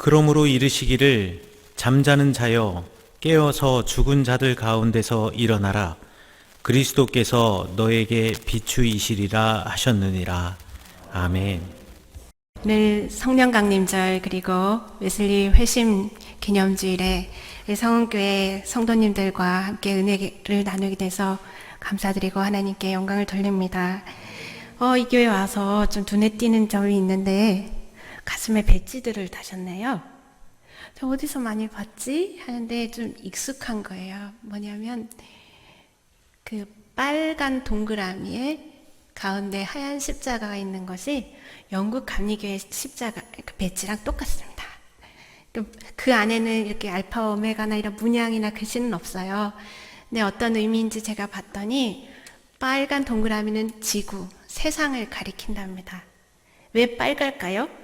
그러므로 이르시기를 잠자는 자여 깨어서 죽은 자들 가운데서 일어나라. 그리스도께서 너에게 비추이시리라 하셨느니라. 아멘. 늘 성령 강림절 그리고 웨슬리 회심 기념주일에 성은교회 성도님들과 함께 은혜를 나누게 돼서 감사드리고 하나님께 영광을 돌립니다. 이 교회 와서 좀 눈에 띄는 점이 있는데 가슴에 배지들을 다셨네요. 저 어디서 많이 봤지? 하는데 좀 익숙한 거예요. 뭐냐면 그 빨간 동그라미에 가운데 하얀 십자가가 있는 것이 영국 감리교회 십자가 그 배지랑 똑같습니다. 그 안에는 이렇게 알파 오메가나 이런 문양이나 글씨는 없어요. 근데 어떤 의미인지 제가 봤더니 빨간 동그라미는 지구, 세상을 가리킨답니다. 왜 빨갈까요?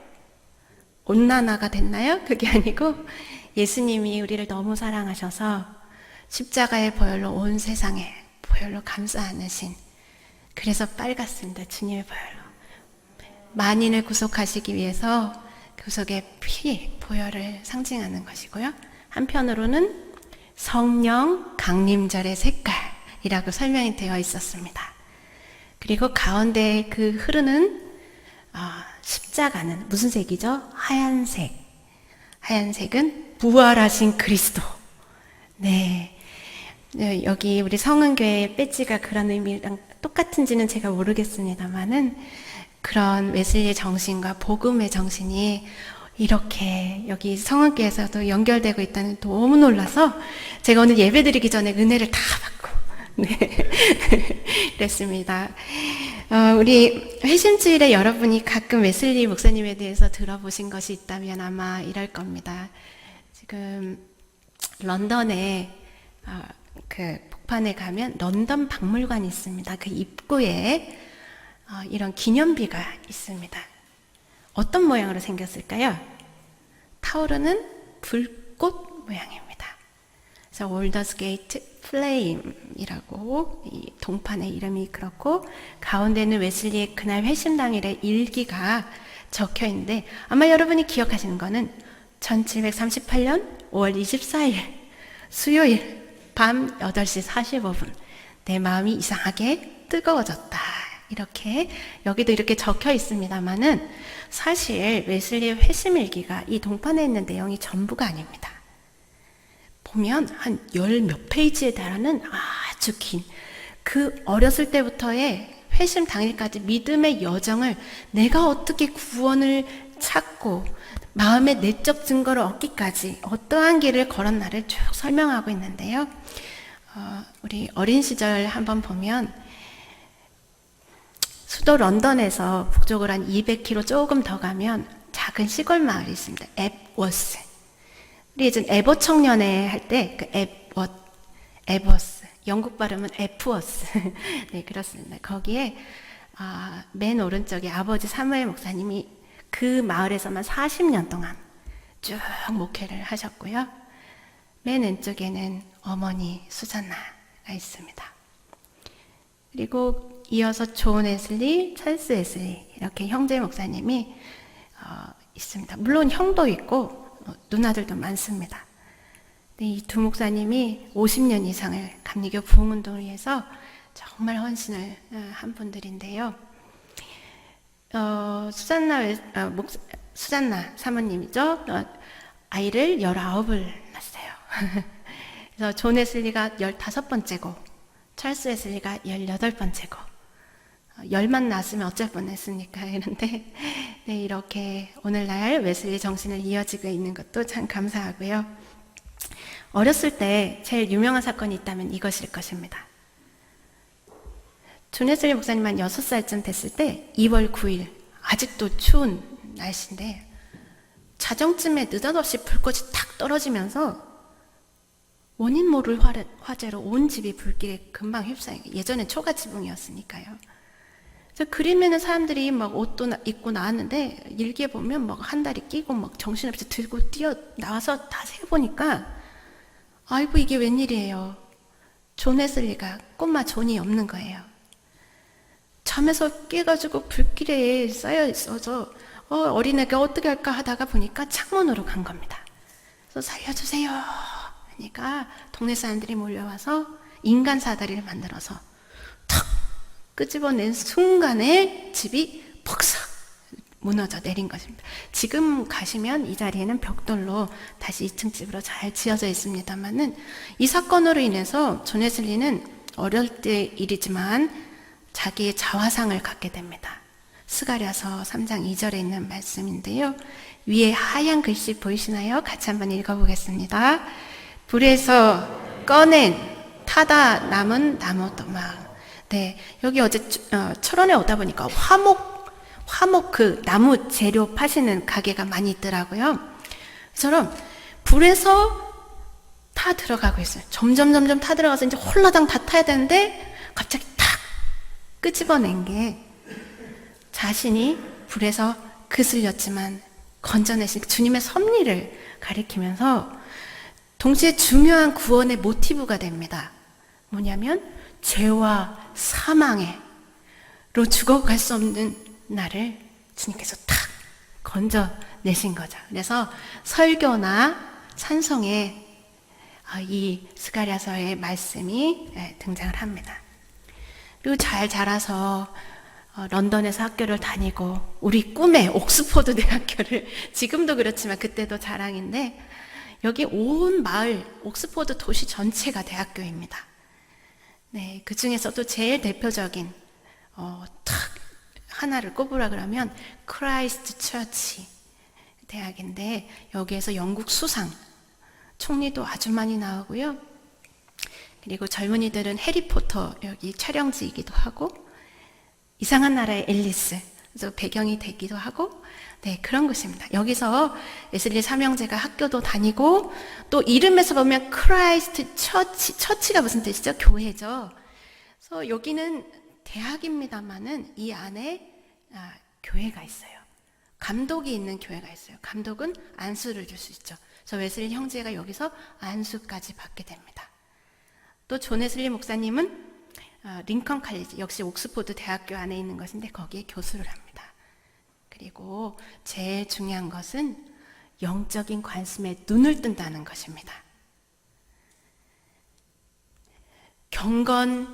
온난화가 됐나요? 그게 아니고 예수님이 우리를 너무 사랑하셔서 십자가의 보혈로 온 세상에 보혈로 감싸 안으신, 그래서 빨갛습니다. 주님의 보혈로 만인을 구속하시기 위해서 구속의 피, 보혈을 상징하는 것이고요. 한편으로는 성령 강림절의 색깔이라고 설명이 되어 있었습니다. 그리고 가운데 그 흐르는 십자가는 무슨 색이죠? 하얀색. 하얀색은 부활하신 그리스도. 네. 여기 우리 성은교회 배지가 그런 의미랑 똑같은지는 제가 모르겠습니다만은 그런 웨슬리의 정신과 복음의 정신이 이렇게 여기 성은교회에서도 연결되고 있다는 너무 놀라서 제가 오늘 예배드리기 전에 은혜를 다 받고 네 그랬습니다. 우리 회심주일에 여러분이 가끔 웨슬리 목사님에 대해서 들어보신 것이 있다면 아마 이럴 겁니다. 지금 런던에 그 복판에 가면 런던 박물관이 있습니다. 그 입구에 이런 기념비가 있습니다. 어떤 모양으로 생겼을까요? 타오르는 불꽃 모양입니다. 그래서 올더스게이트 플레임이라고 이 동판의 이름이 그렇고 가운데는 웨슬리의 그날 회심당일의 일기가 적혀 있는데 아마 여러분이 기억하시는 거는 1738년 5월 24일 수요일 밤 8시 45분 내 마음이 이상하게 뜨거워졌다. 이렇게 여기도 이렇게 적혀 있습니다만은 사실 웨슬리의 회심일기가 이 동판에 있는 내용이 전부가 아닙니다. 보면 한 열 몇 페이지에 달하는 아주 긴 그 어렸을 때부터의 회심 당일까지 믿음의 여정을 내가 어떻게 구원을 찾고 마음의 내적 증거를 얻기까지 어떠한 길을 걸었나를 쭉 설명하고 있는데요. 우리 어린 시절 한번 보면 수도 런던에서 북쪽으로 한 200km 조금 더 가면 작은 시골 마을이 있습니다. 앱워스. 우리 예전 에버 청년회 할 때 그 앱워스. 영국 발음은 에프워스. 네, 그렇습니다. 거기에 맨 오른쪽에 아버지 사무엘 목사님이 그 마을에서만 40년 동안 쭉 목회를 하셨고요. 맨 왼쪽에는 어머니 수잔나가 있습니다. 그리고 이어서 존 웨슬리, 찰스 웨슬리 이렇게 형제 목사님이 있습니다. 물론 형도 있고 누나들도 많습니다. 이 두 목사님이 50년 이상을 감리교 부흥운동을 위해서 정말 헌신을 한 분들인데요. 수잔나 사모님이죠. 아이를 19을 낳았어요. 그래서 존 웨슬리가 15번째고 찰스 웨슬리가 18번째고 10만 낳았으면 어쩔 뻔했습니까? 이런데 네, 이렇게 오늘날 웨슬리 정신을 이어지고 있는 것도 참 감사하고요. 어렸을 때 제일 유명한 사건이 있다면 이것일 것입니다. 존 웨슬리 목사님 한 6살쯤 됐을 때 2월 9일 아직도 추운 날씨인데 자정쯤에 느닷없이 불꽃이 탁 떨어지면서 원인 모를 화재로 온 집이 불길에 금방 휩싸인, 예전엔 초가지붕이었으니까요. 그래서 그림에는 사람들이 막 옷도 입고 나왔는데 일기에 보면 막 한 다리 끼고 막 정신없이 들고 뛰어 나와서 다 세보니까 아이고 이게 웬일이에요. 존 웨슬리가 꼬마 존이 없는 거예요. 잠에서 깨가지고 불길에 쌓여 있어서 어린애가 어떻게 할까 하다가 보니까 창문으로 간 겁니다. 그래서 살려주세요 하니까 동네 사람들이 몰려와서 인간 사다리를 만들어서 탁 끄집어낸 순간에 집이 퍽싹 무너져 내린 것입니다. 지금 가시면 이 자리에는 벽돌로 다시 2층 집으로 잘 지어져 있습니다만은, 이 사건으로 인해서 존 웨슬리는 어릴 때 일이지만 자기의 자화상을 갖게 됩니다. 스가랴서 3장 2절에 있는 말씀인데요. 위에 하얀 글씨 보이시나요? 같이 한번 읽어보겠습니다. 불에서 꺼낸 타다 남은 나무 도막. 네, 여기 어제 철원에 오다 보니까 화목 그 나무 재료 파시는 가게가 많이 있더라고요. 저처럼 불에서 타 들어가고 있어요. 점점 타 들어가서 이제 홀라당 다 타야 되는데 갑자기 탁 끄집어낸 게 자신이 불에서 그슬렸지만 건져내신 주님의 섭리를 가리키면서 동시에 중요한 구원의 모티브가 됩니다. 뭐냐면 죄와 사망으로 죽어갈 수 없는 나를 주님께서 탁 건져내신 거죠. 그래서 설교나 찬송에 이 스가랴서의 말씀이 등장을 합니다. 그리고 잘 자라서 런던에서 학교를 다니고 우리 꿈의 옥스포드 대학교를, 지금도 그렇지만 그때도 자랑인데, 여기 온 마을 옥스포드 도시 전체가 대학교입니다. 네, 그 중에서도 제일 대표적인 탁 하나를 꼽으라 그러면 크라이스트 처치 대학인데, 여기에서 영국 수상 총리도 아주 많이 나오고요. 그리고 젊은이들은 해리포터 여기 촬영지이기도 하고, 이상한 나라의 앨리스, 그래서 배경이 되기도 하고, 네, 그런 곳입니다. 여기서 웨슬리 삼형제가 학교도 다니고, 또 이름에서 보면 크라이스트 처치가 무슨 뜻이죠? 교회죠. 그래서 여기는 대학입니다만은 이 안에 교회가 있어요. 감독이 있는 교회가 있어요. 감독은 안수를 줄 수 있죠. 그래서 웨슬리 형제가 여기서 안수까지 받게 됩니다. 또 존 웨슬리 목사님은 링컨 칼리지, 역시 옥스포드 대학교 안에 있는 것인데 거기에 교수를 합니다. 그리고 제일 중요한 것은 영적인 관심에 눈을 뜬다는 것입니다. 경건주의,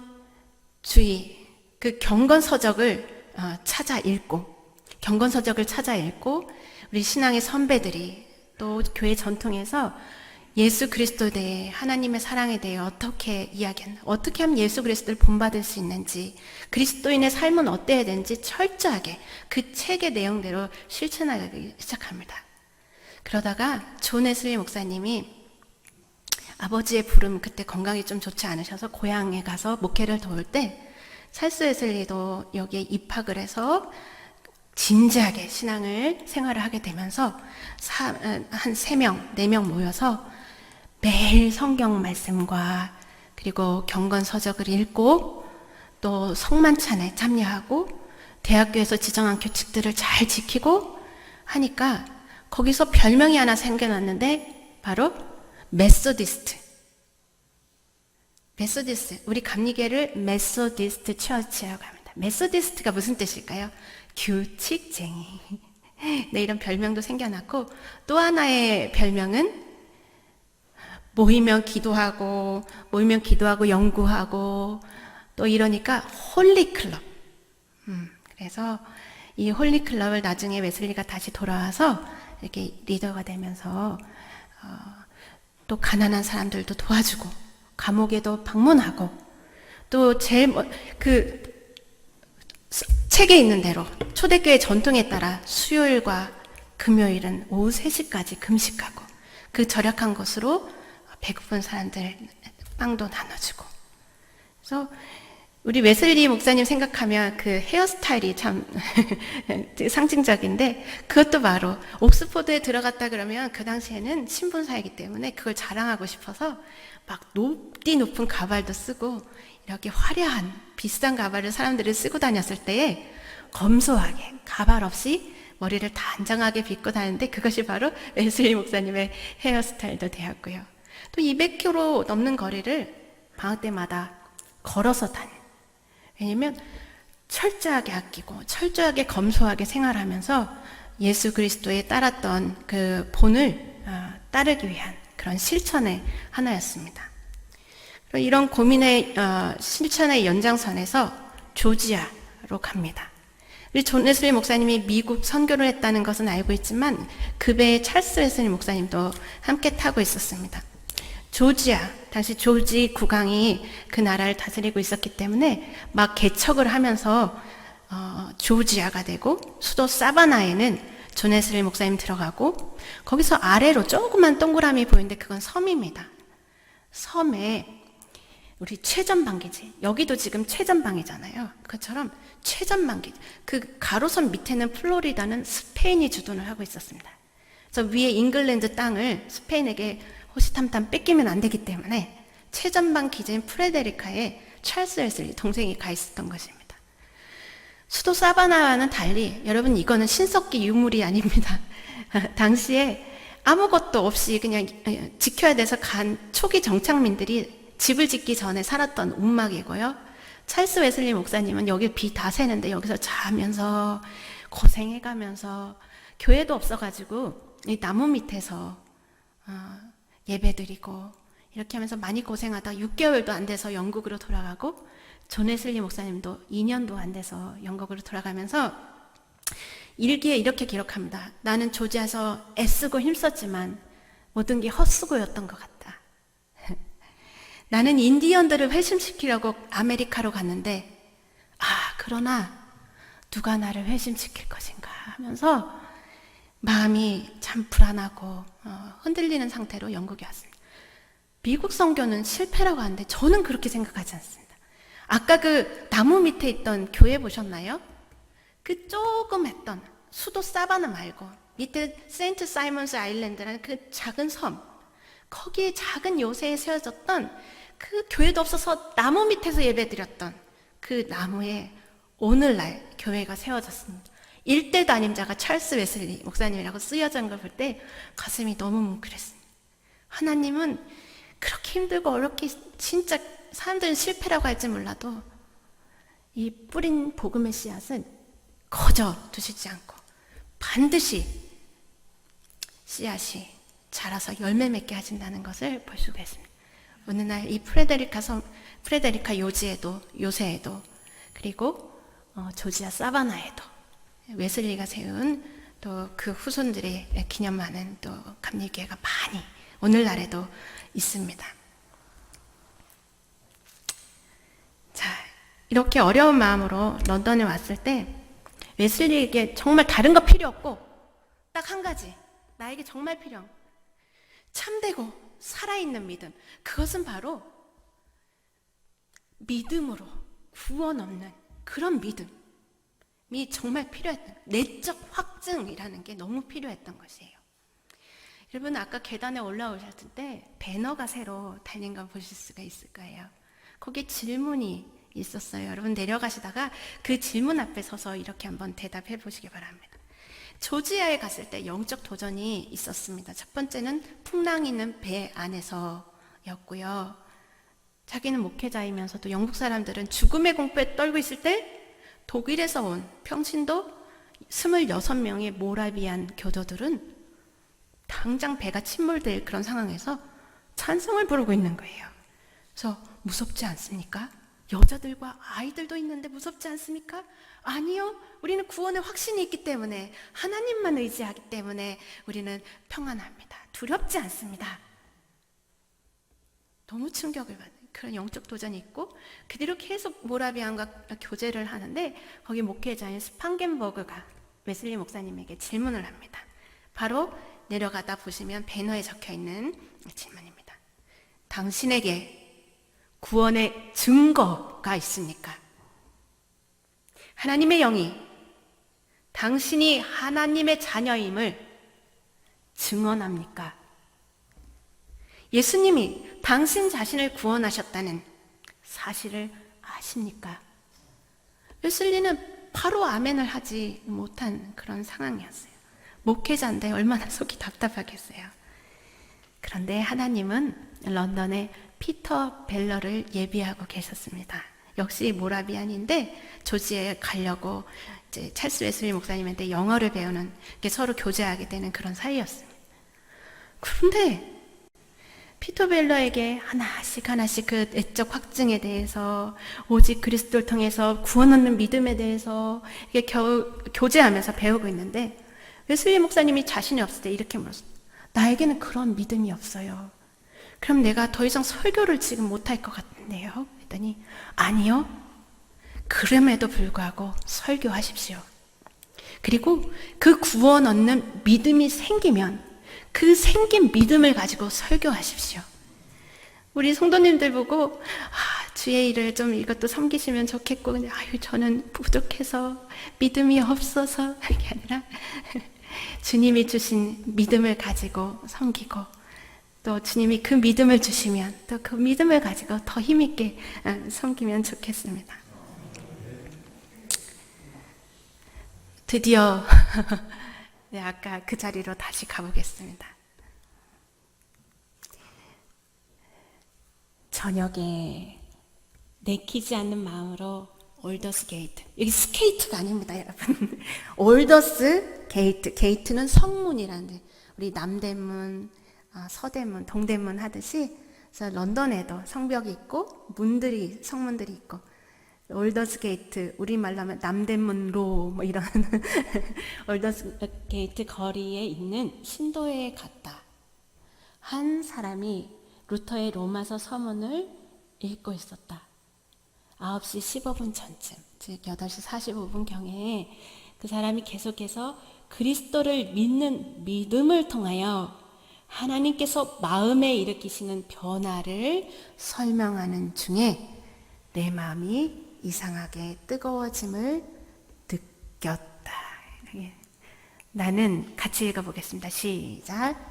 그 경건서적을 찾아 읽고 우리 신앙의 선배들이 또 교회 전통에서 예수 그리스도에 대해, 하나님의 사랑에 대해 어떻게 이야기하는, 어떻게 하면 예수 그리스도를 본받을 수 있는지, 그리스도인의 삶은 어때야 되는지 철저하게 그 책의 내용대로 실천하기 시작합니다. 그러다가 존 웨슬리 목사님이 아버지의 부름, 그때 건강이 좀 좋지 않으셔서 고향에 가서 목회를 도울 때 찰스 웨슬리도 여기에 입학을 해서 진지하게 신앙을 생활을 하게 되면서 한 3명, 4명 모여서 매일 성경 말씀과 그리고 경건서적을 읽고 또 성만찬에 참여하고 대학교에서 지정한 규칙들을 잘 지키고 하니까 거기서 별명이 하나 생겨났는데 바로 메소디스트, 우리 감리교회를 메소디스트 처치라고 합니다. 메소디스트가 무슨 뜻일까요? 규칙쟁이. 네, 이런 별명도 생겨났고, 또 하나의 별명은 모이면 기도하고 연구하고 또 이러니까 홀리클럽. 그래서 이 홀리클럽을 나중에 웨슬리가 다시 돌아와서 이렇게 리더가 되면서 또 가난한 사람들도 도와주고 감옥에도 방문하고, 또 제일 책에 있는 대로 초대교회 전통에 따라 수요일과 금요일은 오후 3시까지 금식하고 그 절약한 것으로 배고픈 사람들 빵도 나눠주고. 그래서 우리 웨슬리 목사님 생각하면 그 헤어스타일이 참 상징적인데, 그것도 바로 옥스포드에 들어갔다 그러면 그 당시에는 신분사이기 때문에 그걸 자랑하고 싶어서 막 높은 가발도 쓰고 이렇게 화려한 비싼 가발을 사람들이 쓰고 다녔을 때에 검소하게 가발 없이 머리를 단정하게 빗고 다니는데, 그것이 바로 웨슬리 목사님의 헤어스타일도 되었고요. 또 200km 넘는 거리를 방학 때마다 걸어서 다녀요. 왜냐면 철저하게 아끼고 철저하게 검소하게 생활하면서 예수 그리스도에 따랐던 그 본을 따르기 위한 그런 실천의 하나였습니다. 이런 고민의 실천의 연장선에서 조지아로 갑니다. 우리 존 웨슬리 목사님이 미국 선교를 했다는 것은 알고 있지만 그 배에 찰스 웨슬리 목사님도 함께 타고 있었습니다. 조지아, 당시 조지 국왕이 그 나라를 다스리고 있었기 때문에 막 개척을 하면서 조지아가 되고 수도 사바나에는 존 웨슬리 목사님 들어가고 거기서 아래로 조그만 동그라미 보이는데 그건 섬입니다. 섬에 우리 최전방기지, 여기도 지금 최전방이잖아요. 그처럼 최전방기, 그 가로선 밑에는 플로리다는 스페인이 주둔을 하고 있었습니다. 그래서 위에 잉글랜드 땅을 스페인에게 호시탐탐 뺏기면 안 되기 때문에 최전방 기지인 프레데리카에 찰스 웨슬리 동생이 가 있었던 것입니다. 수도 사바나와는 달리 여러분 이거는 신석기 유물이 아닙니다. 당시에 아무것도 없이 그냥 지켜야 돼서 간 초기 정착민들이 집을 짓기 전에 살았던 움막이고요. 찰스 웨슬리 목사님은 여기 비 다 새는데 여기서 자면서 고생해가면서 교회도 없어가지고 이 나무 밑에서 예배드리고 이렇게 하면서 많이 고생하다 6개월도 안 돼서 영국으로 돌아가고 존 웨슬리 목사님도 2년도 안 돼서 영국으로 돌아가면서 일기에 이렇게 기록합니다. 나는 조지아에서 애쓰고 힘썼지만 모든 게 헛수고였던 것 같다. 나는 인디언들을 회심시키려고 아메리카로 갔는데 그러나 누가 나를 회심시킬 것인가 하면서 마음이 참 불안하고 흔들리는 상태로 영국에 왔습니다. 미국 선교는 실패라고 하는데 저는 그렇게 생각하지 않습니다. 아까 그 나무 밑에 있던 교회 보셨나요? 그 조그맸던 수도 사바나 말고 밑에 세인트 사이먼스 아일랜드라는 그 작은 섬, 거기에 작은 요새에 세워졌던 그 교회도 없어서 나무 밑에서 예배드렸던 그 나무에 오늘날 교회가 세워졌습니다. 일대 담임자가 찰스 웨슬리 목사님이라고 쓰여져 있는 걸 볼 때 가슴이 너무 뭉클했습니다. 하나님은 그렇게 힘들고 어렵게 진짜 사람들은 실패라고 할지 몰라도 이 뿌린 복음의 씨앗은 거저 두시지 않고 반드시 씨앗이 자라서 열매 맺게 하신다는 것을 볼 수가 있습니다. 오늘날 이 프레데리카 요새에도 그리고 조지아 사바나에도 웨슬리가 세운 또 그 후손들의 기념하는 또 감리교회가 많이 오늘날에도 있습니다. 자, 이렇게 어려운 마음으로 런던에 왔을 때 웨슬리에게 정말 다른 거 필요 없고 딱 한 가지 나에게 정말 필요한 참되고 살아있는 믿음, 그것은 바로 믿음으로 구원 없는 그런 믿음이 정말 필요했던, 내적 확증이라는 게 너무 필요했던 것이에요. 여러분 아까 계단에 올라오셨을 때 배너가 새로 달린 걸 보실 수가 있을 거예요. 거기에 질문이 있었어요. 여러분 내려가시다가 그 질문 앞에 서서 이렇게 한번 대답해 보시기 바랍니다. 조지아에 갔을 때 영적 도전이 있었습니다. 첫 번째는 풍랑 있는 배 안에서였고요. 자기는 목회자이면서도 영국 사람들은 죽음의 공포에 떨고 있을 때 독일에서 온 평신도 26명의 모라비안 교도들은 당장 배가 침몰될 그런 상황에서 찬송을 부르고 있는 거예요. 그래서 무섭지 않습니까? 여자들과 아이들도 있는데 무섭지 않습니까? 아니요. 우리는 구원의 확신이 있기 때문에 하나님만 의지하기 때문에 우리는 평안합니다. 두렵지 않습니다. 너무 충격을 받는 그런 영적 도전이 있고 그 뒤로 계속 모라비안과 교제를 하는데 거기 목회자인 스판겐버그가 웨슬리 목사님에게 질문을 합니다. 바로 내려가다 보시면 배너에 적혀있는 질문입니다. 당신에게 구원의 증거가 있습니까? 하나님의 영이 당신이 하나님의 자녀임을 증언합니까? 예수님이 당신 자신을 구원하셨다는 사실을 아십니까? 웨슬리는 바로 아멘을 하지 못한 그런 상황이었어요. 목회자인데 얼마나 속이 답답하겠어요. 그런데 하나님은 런던에 피터 벨러를 예비하고 계셨습니다. 역시 모라비안인데 조지에 가려고 이제 찰스 웨슬리 목사님한테 영어를 배우는 게 서로 교제하게 되는 그런 사이였습니다. 그런데 피터 벨러에게 하나씩 그 내적 확증에 대해서, 오직 그리스도를 통해서 구원 얻는 믿음에 대해서 이게 교제하면서 배우고 있는데, 웨슬리 목사님이 자신이 없을 때 이렇게 물었어요. 나에게는 그런 믿음이 없어요. 그럼 내가 더 이상 설교를 지금 못할 것 같은데요? 했더니 아니요. 그럼에도 불구하고 설교하십시오. 그리고 그 구원 얻는 믿음이 생기면 그 생긴 믿음을 가지고 설교하십시오. 우리 성도님들 보고 주의 일을 좀 이것도 섬기시면 좋겠고, 근데 저는 부족해서 믿음이 없어서, 이게 아니라 주님이 주신 믿음을 가지고 섬기고, 또 주님이 그 믿음을 주시면 또 그 믿음을 가지고 더 힘있게 섬기면 좋겠습니다. 드디어 네, 아까 그 자리로 다시 가보겠습니다. 저녁에 내키지 않는 마음으로 올더스 게이트, 여기 스케이트가 아닙니다 여러분. 올더스 게이트, 게이트는 성문이라는, 우리 남대문, 서대문, 동대문 하듯이 그래서 런던에도 성벽이 있고 성문들이 있고, 올더스 게이트, 우리말로 하면 남대문로 뭐 이런 올더스 게이트 거리에 있는 신도에 갔다. 한 사람이 루터의 로마서 서문을 읽고 있었다. 9시 15분 전쯤, 즉 8시 45분 경에 그 사람이 계속해서 그리스도를 믿는 믿음을 통하여 하나님께서 마음에 일으키시는 변화를 설명하는 중에 내 마음이 이상하게 뜨거워짐을 느꼈다. 나는 같이 읽어보겠습니다. 시작.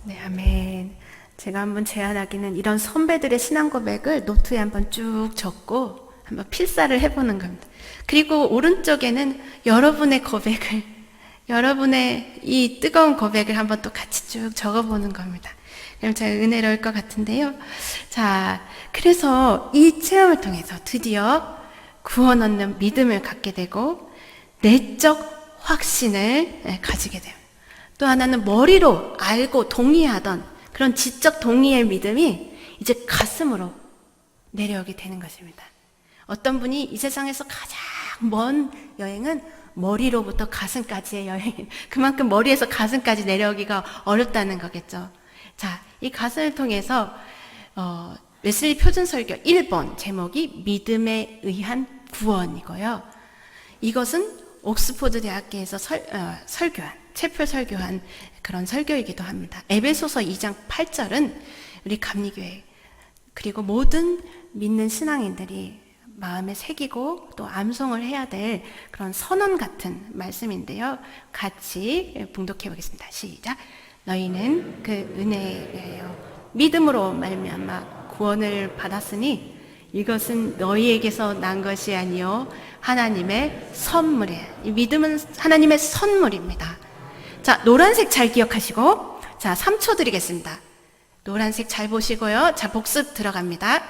네, 아멘. 제가 한번 제안하기는 이런 선배들의 신앙 고백을 노트에 한번 쭉 적고 한번 필사를 해보는 겁니다. 그리고 오른쪽에는 여러분의 고백을, 여러분의 이 뜨거운 고백을 한번 또 같이 쭉 적어보는 겁니다. 그럼 제가 은혜로울 것 같은데요. 자, 그래서 이 체험을 통해서 드디어 구원 얻는 믿음을 갖게 되고 내적 확신을 가지게 돼요. 또 하나는 머리로 알고 동의하던 그런 지적 동의의 믿음이 이제 가슴으로 내려오게 되는 것입니다. 어떤 분이 이 세상에서 가장 먼 여행은 머리로부터 가슴까지의 여행, 그만큼 머리에서 가슴까지 내려오기가 어렵다는 거겠죠. 자, 이 가슴을 통해서 웨슬리 표준설교 1번 제목이 믿음에 의한 구원이고요. 이것은 옥스포드 대학교에서 설교한, 채플 설교한 그런 설교이기도 합니다. 에베소서 2장 8절은 우리 감리교회 그리고 모든 믿는 신앙인들이 마음에 새기고 또 암송을 해야 될 그런 선언 같은 말씀인데요. 같이 봉독해 보겠습니다. 시작. 너희는 그 은혜에 의하여 믿음으로 말미암아 구원을 받았으니 이것은 너희에게서 난 것이 아니요 하나님의 선물이에요. 이 믿음은 하나님의 선물입니다. 자, 노란색 잘 기억하시고, 자, 3초 드리겠습니다. 노란색 잘 보시고요. 자, 복습 들어갑니다.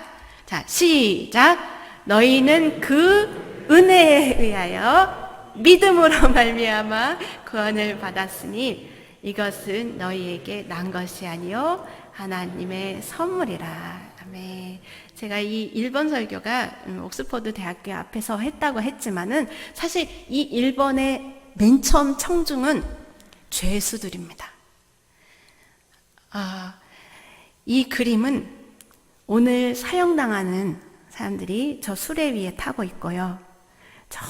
자, 시작. 너희는 그 은혜에 의하여 믿음으로 말미암아 구원을 받았으니 이것은 너희에게 난 것이 아니요 하나님의 선물이라. 아멘. 제가 이 1번 설교가 옥스퍼드 대학교 앞에서 했다고 했지만은 사실 이 1번의 맨 처음 청중은 죄수들입니다. 이 그림은 오늘 사형당하는 사람들이 저 수레 위에 타고 있고요. 저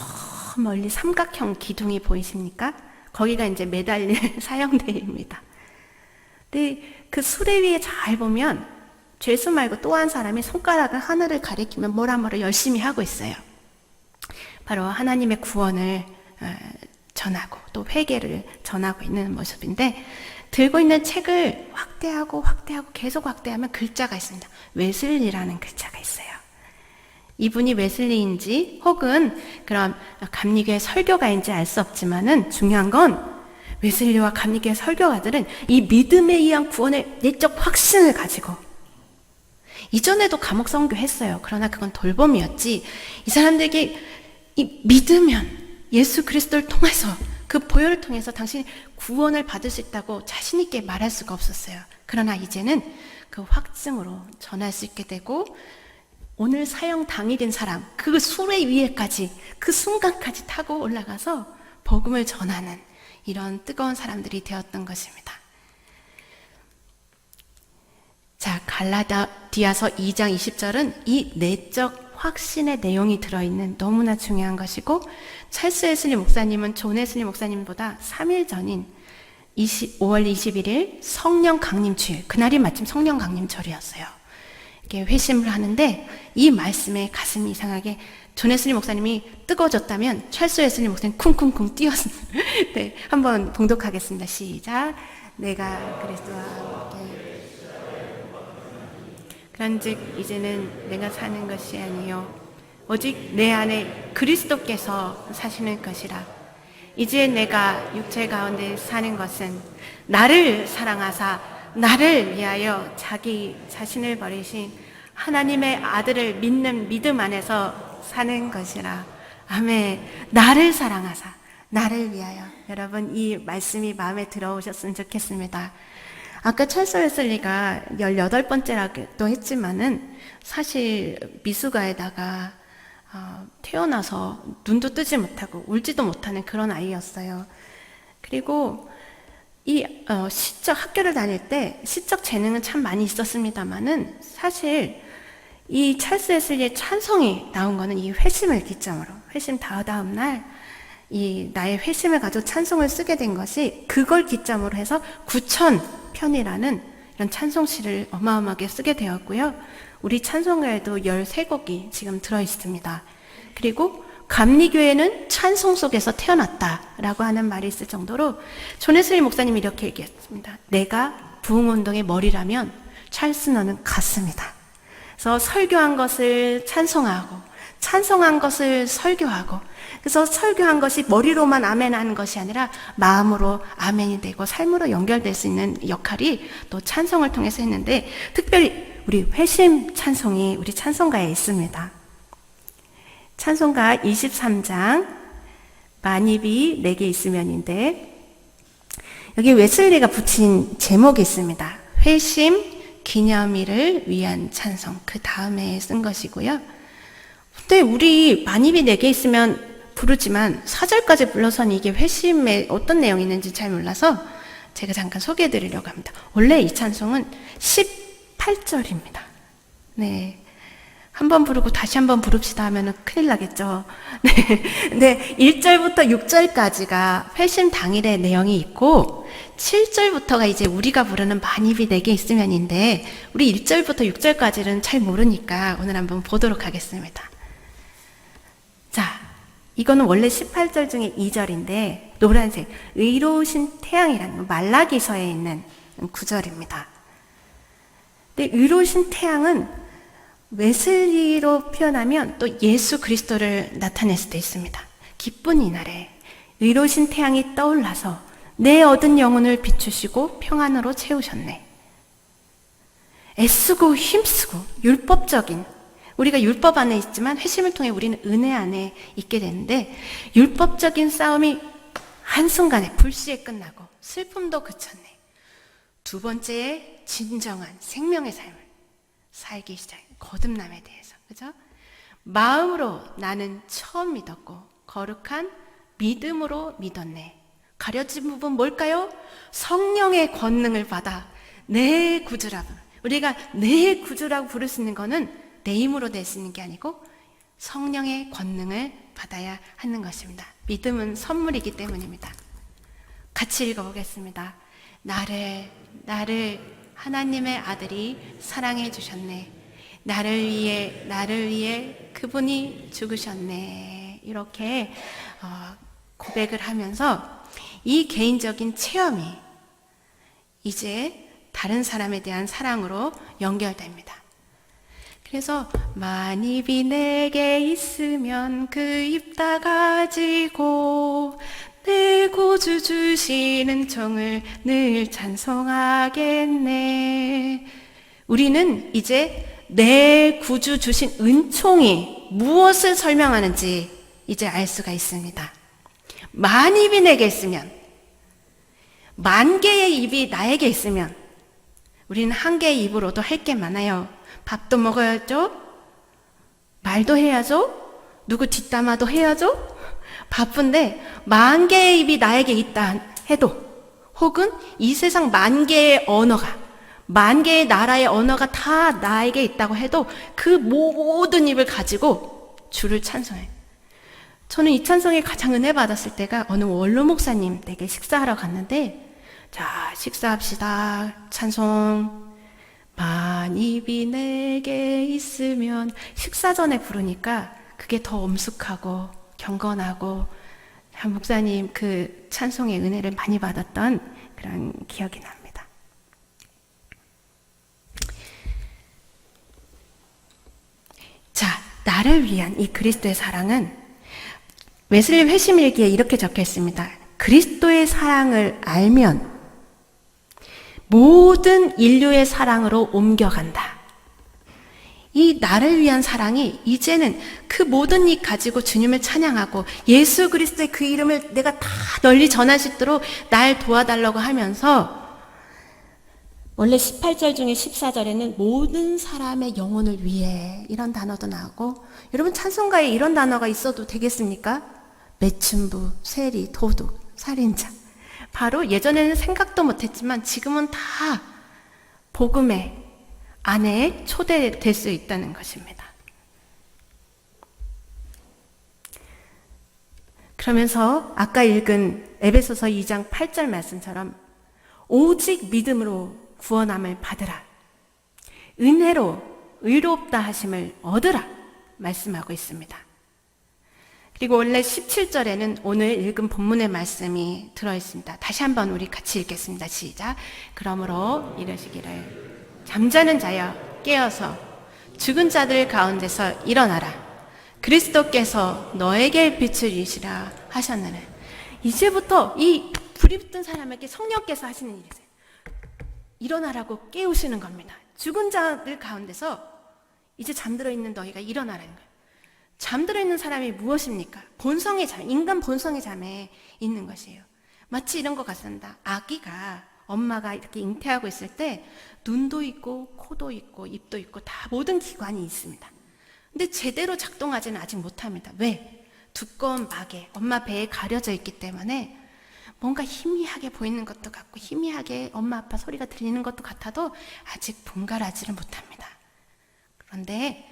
멀리 삼각형 기둥이 보이십니까? 거기가 이제 매달릴 사형대입니다. 근데 그 수레 위에 잘 보면 죄수 말고 또 한 사람이 손가락을 하늘을 가리키며 뭐라 열심히 하고 있어요. 바로 하나님의 구원을 전하고 또 회개를 전하고 있는 모습인데, 들고 있는 책을 확대하고 계속 확대하면 글자가 있습니다. 웨슬리라는 글자가 있어요. 이분이 웨슬리인지 혹은 그런 감리교의 설교가인지 알 수 없지만은 중요한 건 웨슬리와 감리교의 설교가들은 이 믿음에 의한 구원의 내적 확신을 가지고 이전에도 감옥 선교했어요. 그러나 그건 돌봄이었지. 이 사람들에게 믿으면 예수 그리스도를 통해서 그 보혈을 통해서 당신이 구원을 받을 수 있다고 자신 있게 말할 수가 없었어요. 그러나 이제는 그 확증으로 전할 수 있게 되고 오늘 사형 당일인 사람 그 수레 위에까지 그 순간까지 타고 올라가서 복음을 전하는 이런 뜨거운 사람들이 되었던 것입니다. 자, 갈라디아서 2장 20절은 이 내적 확신의 내용이 들어있는 너무나 중요한 것이고 찰스 웨슬리 목사님은 존 웨슬리 목사님보다 3일 전인 5월 21일 성령 강림주일, 그날이 마침 성령 강림절이었어요. 이렇게 회심을 하는데 이 말씀에 가슴이 이상하게 존 웨슬리 목사님이 뜨거워졌다면 찰스 웨슬리 목사님 쿵쿵쿵 뛰었어요. 네, 한번 봉독하겠습니다. 시작. 내가 그리스도와 함께 그런즉 이제는 내가 사는 것이 아니요 오직 내 안에 그리스도께서 사시는 것이라. 이제 내가 육체 가운데 사는 것은 나를 사랑하사 나를 위하여 자기 자신을 버리신 하나님의 아들을 믿는 믿음 안에서 사는 것이라. 아멘. 나를 사랑하사 나를 위하여. 여러분 이 말씀이 마음에 들어오셨으면 좋겠습니다. 아까 찰스 웨슬리가 18번째라고 했지만은 사실 미숙아에다가 태어나서 눈도 뜨지 못하고 울지도 못하는 그런 아이였어요. 그리고 이 시적 학교를 다닐 때 시적 재능은 참 많이 있었습니다만은 사실 이 찰스 웨슬리의 찬송이 나온 거는 이 회심을 기점으로 회심 다음 날 이 나의 회심을 가지고 찬송을 쓰게 된 것이 그걸 기점으로 해서 9,000편이라는 이런 찬송시를 어마어마하게 쓰게 되었고요. 우리 찬송가에도 13곡이 지금 들어있습니다. 그리고 감리교회는 찬송 속에서 태어났다라고 하는 말이 있을 정도로 존 웨슬리 목사님이 이렇게 얘기했습니다. 내가 부흥운동의 머리라면 찰스 너는 가슴이다. 그래서 설교한 것을 찬송하고 찬송한 것을 설교하고 그래서 설교한 것이 머리로만 아멘 하는 것이 아니라 마음으로 아멘이 되고 삶으로 연결될 수 있는 역할이 또 찬송을 통해서 했는데 특별히 우리 회심 찬송이 우리 찬송가에 있습니다. 찬송가 23장 만입이 내게 있으면인데 여기 웨슬리가 붙인 제목이 있습니다. 회심 기념일을 위한 찬송 그 다음에 쓴 것이고요. 근데 우리 만입이 내게 있으면 부르지만 4절까지 불러서는 이게 회심에 어떤 내용이 있는지 잘 몰라서 제가 잠깐 소개해 드리려고 합니다. 원래 이 찬송은 18절입니다. 네. 한 번 부르고 다시 한 번 부릅시다 하면은 큰일 나겠죠. 네. 네. 1절부터 6절까지가 회심 당일의 내용이 있고 7절부터가 이제 우리가 부르는 만입이 내게 있으면인데 우리 1절부터 6절까지는 잘 모르니까 오늘 한번 보도록 하겠습니다. 자, 이거는 원래 18절 중에 2절인데 노란색 의로우신 태양이라는 말라기서에 있는 구절입니다. 근데 의로우신 태양은 웨슬리로 표현하면 또 예수 그리스도를 나타낼 수도 있습니다. 기쁜 이날에 의로우신 태양이 떠올라서 내 얻은 영혼을 비추시고 평안으로 채우셨네. 애쓰고 힘쓰고 율법적인 우리가 율법 안에 있지만 회심을 통해 우리는 은혜 안에 있게 되는데 율법적인 싸움이 한순간에 불시에 끝나고 슬픔도 그쳤네. 두 번째에 진정한 생명의 삶을 살기 시작해. 거듭남에 대해서. 그죠? 마음으로 나는 처음 믿었고 거룩한 믿음으로 믿었네. 가려진 부분 뭘까요? 성령의 권능을 받아 내 구주라고. 우리가 내 구주라고 부를 수 있는 거는 내 힘으로 될 수 있는 게 아니고 성령의 권능을 받아야 하는 것입니다. 믿음은 선물이기 때문입니다. 같이 읽어보겠습니다. 나를 하나님의 아들이 사랑해 주셨네. 나를 위해 그분이 죽으셨네. 이렇게 고백을 하면서 이 개인적인 체험이 이제 다른 사람에 대한 사랑으로 연결됩니다. 그래서 만입이 내게 있으면 그 입 다 가지고 내 구주 주신 은총을 늘 찬송하겠네. 우리는 이제 내 구주 주신 은총이 무엇을 설명하는지 이제 알 수가 있습니다. 만입이 내게 있으면, 만 개의 입이 나에게 있으면 우리는 한 개의 입으로도 할 게 많아요. 밥도 먹어야죠. 말도 해야죠. 누구 뒷담화도 해야죠. 바쁜데 만 개의 입이 나에게 있다 해도, 혹은 이 세상 만 개의 언어가, 만 개의 나라의 언어가 다 나에게 있다고 해도 그 모든 입을 가지고 주를 찬송해. 저는 이 찬송에 가장 은혜 받았을 때가 어느 원로 목사님 댁에 식사하러 갔는데, 자, 식사합시다. 찬송. 만입이 내게 있으면, 식사 전에 부르니까 그게 더 엄숙하고 경건하고, 목사님 그 찬송의 은혜를 많이 받았던 그런 기억이 납니다. 자, 나를 위한 이 그리스도의 사랑은 웨슬리 회심일기에 이렇게 적혀 있습니다. 그리스도의 사랑을 알면 모든 인류의 사랑으로 옮겨간다. 이 나를 위한 사랑이 이제는 그 모든 일 가지고 주님을 찬양하고 예수 그리스도의 그 이름을 내가 다 널리 전할 수 있도록 날 도와달라고 하면서, 원래 18절 중에 14절에는 모든 사람의 영혼을 위해 이런 단어도 나오고, 여러분 찬송가에 이런 단어가 있어도 되겠습니까? 매춘부, 세리, 도둑, 살인자. 바로 예전에는 생각도 못했지만 지금은 다 복음의 안에 초대될 수 있다는 것입니다. 그러면서 아까 읽은 에베소서 2장 8절 말씀처럼 오직 믿음으로 구원함을 받으라, 은혜로 의롭다 하심을 얻으라 말씀하고 있습니다. 그리고 원래 17절에는 오늘 읽은 본문의 말씀이 들어있습니다. 다시 한번 우리 같이 읽겠습니다. 시작. 그러므로 이르시기를 잠자는 자여 깨어서 죽은 자들 가운데서 일어나라. 그리스도께서 너에게 빛을 이시라 하셨느니. 이제부터 이 불이 붙은 사람에게 성령께서 하시는 일이세요. 일어나라고 깨우시는 겁니다. 죽은 자들 가운데서 이제 잠들어 있는 너희가 일어나라는 거예요. 잠들어 있는 사람이 무엇입니까? 본성의 잠, 인간 본성의 잠에 있는 것이에요. 마치 이런 것 같습니다. 아기가, 엄마가 이렇게 잉태하고 있을 때 눈도 있고 코도 있고 입도 있고 다 모든 기관이 있습니다. 근데 제대로 작동하지는 아직 못합니다. 왜? 두꺼운 막에 엄마 배에 가려져 있기 때문에 뭔가 희미하게 보이는 것도 같고 희미하게 엄마 아빠 소리가 들리는 것도 같아도 아직 분갈하지를 못합니다. 그런데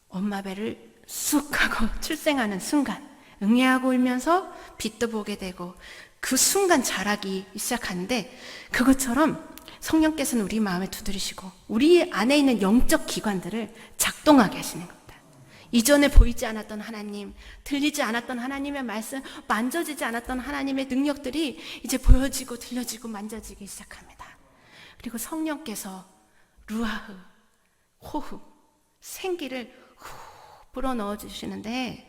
엄마 배를 쑥 하고 출생하는 순간 응애하고 울면서 빛도 보게 되고 그 순간 자라기 시작하는데, 그것처럼 성령께서는 우리 마음에 두드리시고 우리 안에 있는 영적 기관들을 작동하게 하시는 겁니다. 이전에 보이지 않았던 하나님, 들리지 않았던 하나님의 말씀, 만져지지 않았던 하나님의 능력들이 이제 보여지고 들려지고 만져지기 시작합니다. 그리고 성령께서 루아흐, 호흡, 생기를 불어넣어 주시는데,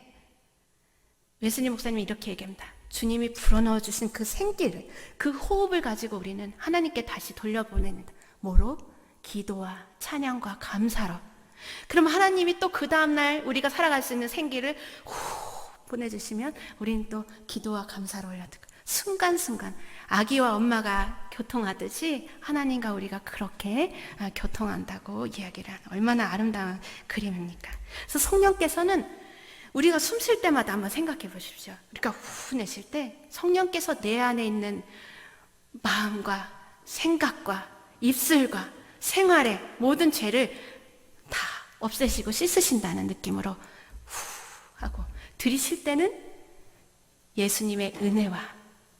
웨슬리 목사님이 이렇게 얘기합니다. 주님이 불어넣어 주신 그 생기를, 그 호흡을 가지고 우리는 하나님께 다시 돌려보냅니다. 뭐로? 기도와 찬양과 감사로. 그럼 하나님이 또 그 다음날 우리가 살아갈 수 있는 생기를 보내주시면 우리는 또 기도와 감사로 올려드리고, 순간순간 아기와 엄마가 교통하듯이 하나님과 우리가 그렇게 교통한다고 이야기를 하는, 얼마나 아름다운 그림입니까? 그래서 성령께서는 우리가 숨 쉴 때마다 한번 생각해 보십시오. 우리가 후 내쉴 때 성령께서 내 안에 있는 마음과 생각과 입술과 생활의 모든 죄를 다 없애시고 씻으신다는 느낌으로 후 하고, 들이쉴 때는 예수님의 은혜와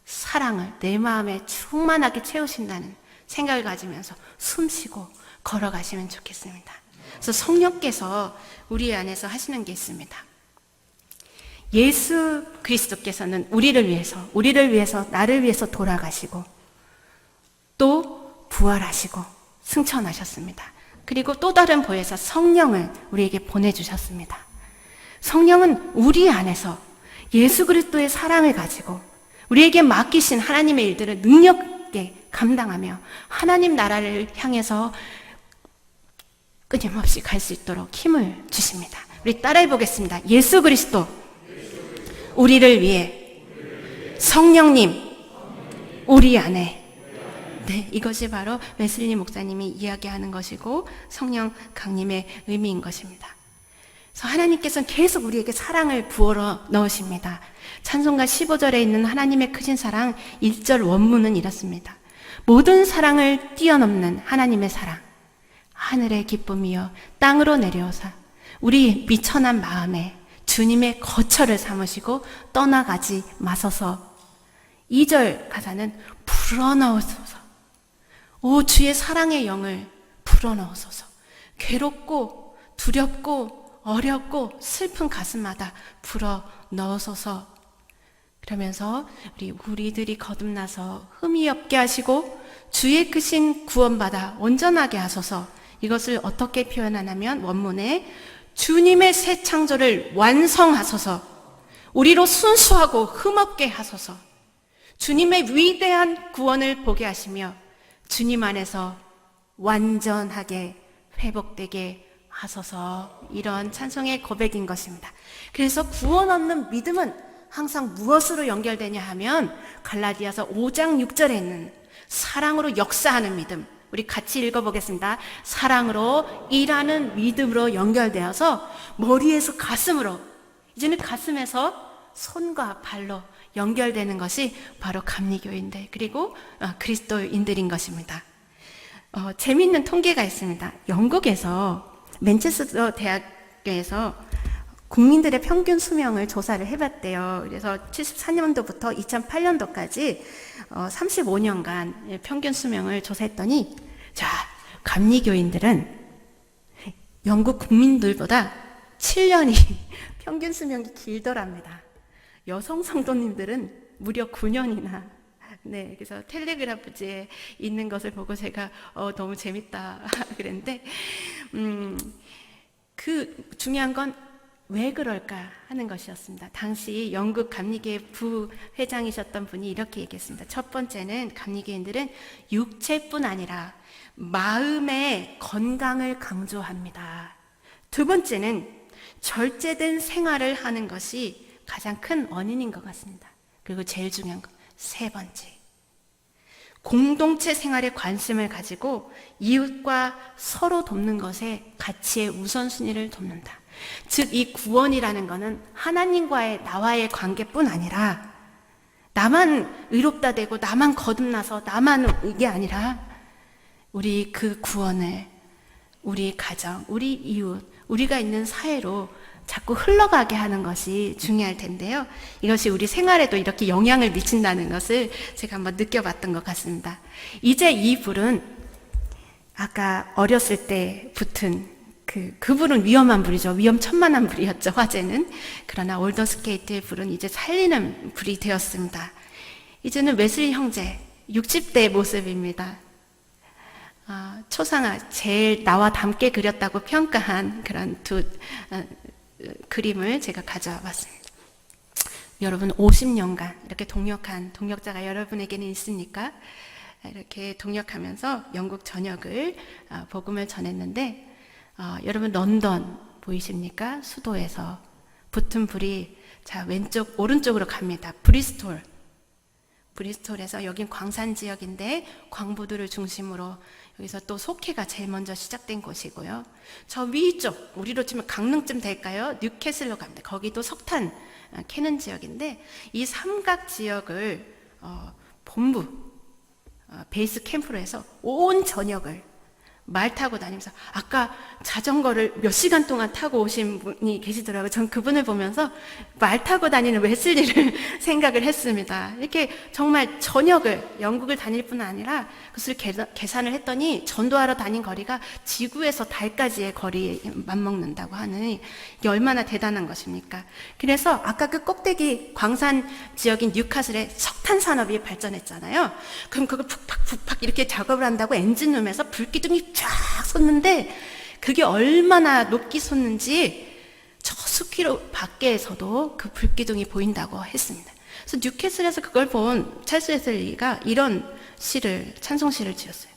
사랑을 내 마음에 충만하게 채우신다는 생각을 가지면서 숨 쉬고 걸어가시면 좋겠습니다. 그래서 성령께서 우리 안에서 하시는 게 있습니다. 예수 그리스도께서는 우리를 위해서, 나를 위해서 돌아가시고, 또 부활하시고 승천하셨습니다. 그리고 또 다른 보혜사 성령을 우리에게 보내주셨습니다. 성령은 우리 안에서 예수 그리스도의 사랑을 가지고 우리에게 맡기신 하나님의 일들을 능력 있게 감당하며 하나님 나라를 향해서 끊임없이 갈 수 있도록 힘을 주십니다. 우리 따라해 보겠습니다. 예수 그리스도 우리를 위해 성령님 우리 안에. 네, 이것이 바로 웨슬리 목사님이 이야기하는 것이고 성령 강림의 의미인 것입니다. 그래서 하나님께서는 계속 우리에게 사랑을 부어러 넣으십니다. 찬송가 15절에 있는 하나님의 크신 사랑 1절 원문은 이렇습니다. 모든 사랑을 뛰어넘는 하나님의 사랑, 하늘의 기쁨이여 땅으로 내려오사 우리 미천한 마음에 주님의 거처를 삼으시고 떠나가지 마소서. 2절 가사는 불어넣으소서. 오 주의 사랑의 영을 불어넣으소서. 괴롭고 두렵고 어렵고 슬픈 가슴마다 불어넣으소서. 그러면서 우리들이 거듭나서 흠이 없게 하시고 주의 크신 구원받아 온전하게 하소서. 이것을 어떻게 표현하냐면 원문에 주님의 새 창조를 완성하소서. 우리로 순수하고 흠없게 하소서. 주님의 위대한 구원을 보게 하시며 주님 안에서 완전하게 회복되게 하소서. 이런 찬송의 고백인 것입니다. 그래서 구원 얻는 믿음은 항상 무엇으로 연결되냐 하면 갈라디아서 5장 6절에 있는 사랑으로 역사하는 믿음. 우리 같이 읽어보겠습니다. 사랑으로 일하는 믿음으로 연결되어서 머리에서 가슴으로, 이제는 가슴에서 손과 발로 연결되는 것이 바로 감리교인들 그리고 그리스도인들인 것입니다. 재미있는 통계가 있습니다. 영국에서 맨체스터 대학교에서 국민들의 평균 수명을 조사를 해봤대요. 그래서 74년도부터 2008년도까지 35년간 평균 수명을 조사했더니, 자, 감리교인들은 영국 국민들보다 7년이 평균 수명이 길더랍니다. 여성 성도님들은 무려 9년이나. 네, 그래서 텔레그래프지에 있는 것을 보고 제가 너무 재밌다 그랬는데, 그 중요한 건 왜 그럴까 하는 것이었습니다. 당시 영국 감리교회 부회장이셨던 분이 이렇게 얘기했습니다. 첫 번째는 감리교인들은 육체뿐 아니라 마음의 건강을 강조합니다. 두 번째는 절제된 생활을 하는 것이 가장 큰 원인인 것 같습니다. 그리고 제일 중요한 건 세 번째, 공동체 생활에 관심을 가지고 이웃과 서로 돕는 것에 가치의 우선순위를 뒀는다. 즉, 이 구원이라는 것은 하나님과의 나와의 관계뿐 아니라 나만 의롭다 되고 나만 거듭나서 나만 이게 아니라 우리 그 구원을 우리 가정, 우리 이웃, 우리가 있는 사회로 자꾸 흘러가게 하는 것이 중요할 텐데요. 이것이 우리 생활에도 이렇게 영향을 미친다는 것을 제가 한번 느껴봤던 것 같습니다. 이제 이 불은 아까 어렸을 때 붙은 그 불은 위험한 불이죠. 위험천만한 불이었죠, 화재는. 그러나 올더스케이트의 불은 이제 살리는 불이 되었습니다. 이제는 웨슬리 형제 60대 모습입니다. 초상화, 제일 나와 닮게 그렸다고 평가한 그런 두 그림을 제가 가져와 봤습니다. 여러분 50년간 이렇게 동역한 동역자가 여러분에게는 있습니까? 이렇게 동역하면서 영국 전역을 복음을 전했는데, 여러분 런던 보이십니까? 수도에서 붙은 불이 자 왼쪽 오른쪽으로 갑니다. 브리스톨에서 여긴 광산 지역인데 광부들을 중심으로 여기서 또 속회가 제일 먼저 시작된 곳이고요. 저 위쪽 우리로 치면 강릉쯤 될까요? 뉴캐슬로 갑니다. 거기도 석탄 캐는 지역인데 이 삼각 지역을 본부 베이스 캠프로 해서 온 전역을 말 타고 다니면서 아까 자전거를 몇 시간 동안 타고 오신 분이 계시더라고요. 전 그분을 보면서 말 타고 다니는 웨슬리를 생각을 했습니다. 이렇게 정말 전역을 영국을 다닐 뿐 아니라 그것을 계산을 했더니 전도하러 다닌 거리가 지구에서 달까지의 거리에 맞먹는다고 하는 이게 얼마나 대단한 것입니까? 그래서 아까 그 꼭대기 광산 지역인 뉴카슬에 석탄 산업이 발전했잖아요. 그럼 그걸 푹팍 이렇게 작업을 한다고 엔진룸에서 불기둥이 쫙 솟는데 그게 얼마나 높게 솟는지 저 수키로 밖에서도 그 불기둥이 보인다고 했습니다. 그래서 뉴캐슬에서 그걸 본 찰스 웨슬리가 이런 시를, 찬송시를 지었어요.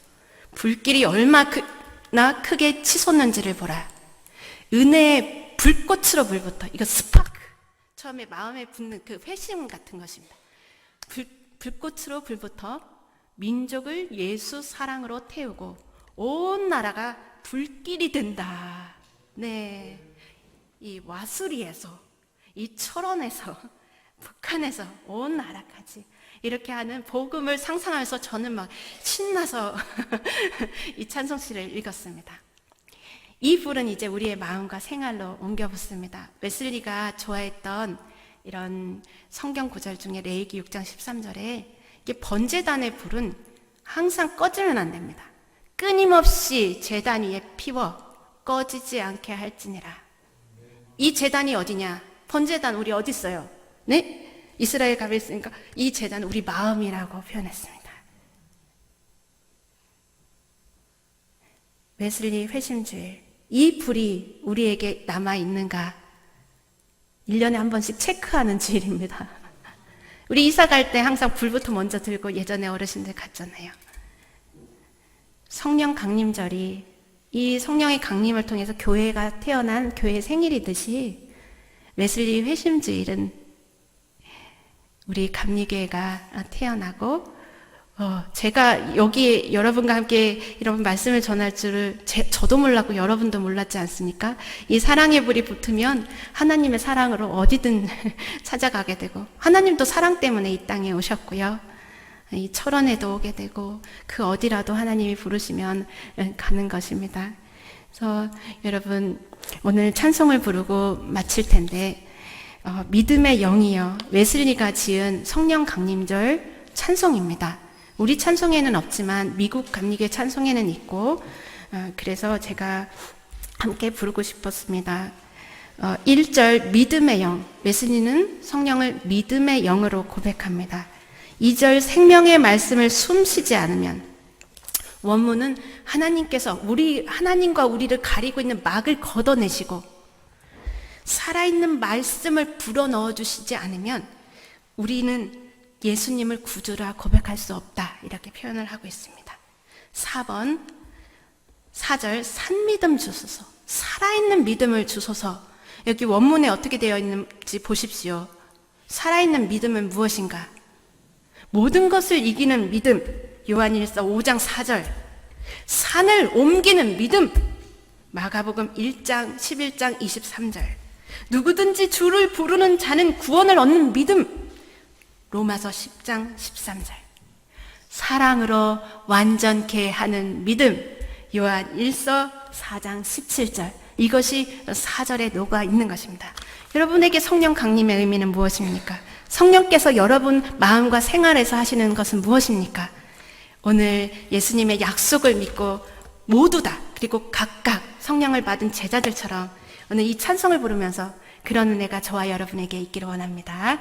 불길이 얼마나 크게 치솟는지를 보라. 은혜의 불꽃으로 불붙어. 이거 스파크. 처음에 마음에 붙는 그 회심 같은 것입니다. 불꽃으로 불붙어 민족을 예수 사랑으로 태우고 온 나라가 불길이 된다. 네. 이 와수리에서, 이 철원에서, 북한에서 온 나라까지 이렇게 하는 복음을 상상하면서 저는 막 신나서 이 찬송시를 읽었습니다. 이 불은 이제 우리의 마음과 생활로 옮겨 붙습니다. 웨슬리가 좋아했던 이런 성경 구절 중에 레위기 6장 13절에 이게 번제단의 불은 항상 꺼지면 안 됩니다. 끊임없이 제단 위에 피워 꺼지지 않게 할지니라. 이 제단이 어디냐? 번제단 우리 어디 있어요? 네? 이스라엘 가에 있으니까 이 제단은 우리 마음이라고 표현했습니다. 웨슬리 회심주일, 이 불이 우리에게 남아있는가 1년에 한 번씩 체크하는 주일입니다. 우리 이사 갈 때 항상 불부터 먼저 들고 예전에 어르신들 갔잖아요. 성령 강림절이 이 성령의 강림을 통해서 교회가 태어난 교회 생일이듯이 웨슬리 회심주일은 우리 감리교회가 태어나고 제가 여기 여러분과 함께 이런 말씀을 전할 줄을 저도 몰랐고 여러분도 몰랐지 않습니까? 이 사랑의 불이 붙으면 하나님의 사랑으로 어디든 찾아가게 되고 하나님도 사랑 때문에 이 땅에 오셨고요. 이 철원에도 오게 되고 그 어디라도 하나님이 부르시면 가는 것입니다. 그래서 여러분 오늘 찬송을 부르고 마칠 텐데 믿음의 영이여 웨슬리가 지은 성령 강림절 찬송입니다. 우리 찬송에는 없지만 미국 감리교회 찬송에는 있고 그래서 제가 함께 부르고 싶었습니다. 1절 믿음의 영, 웨슬리는 성령을 믿음의 영으로 고백합니다. 2절 생명의 말씀을 숨쉬지 않으면, 원문은 하나님께서 하나님과 우리를 가리고 있는 막을 걷어내시고 살아있는 말씀을 불어넣어 주시지 않으면 우리는 예수님을 구주라 고백할 수 없다, 이렇게 표현을 하고 있습니다. 4번 4절 산믿음 주소서, 살아있는 믿음을 주소서. 여기 원문에 어떻게 되어 있는지 보십시오. 살아있는 믿음은 무엇인가? 모든 것을 이기는 믿음, 요한일서 5장 4절. 산을 옮기는 믿음, 마가복음 1장 11장 23절. 누구든지 주를 부르는 자는 구원을 얻는 믿음, 로마서 10장 13절. 사랑으로 완전케 하는 믿음, 요한 1서 4장 17절. 이것이 4절에 녹아 있는 것입니다. 여러분에게 성령 강림의 의미는 무엇입니까? 성령께서 여러분 마음과 생활에서 하시는 것은 무엇입니까? 오늘 예수님의 약속을 믿고 모두 다, 그리고 각각 성령을 받은 제자들처럼 오늘 이 찬송을 부르면서 그런 은혜가 저와 여러분에게 있기를 원합니다.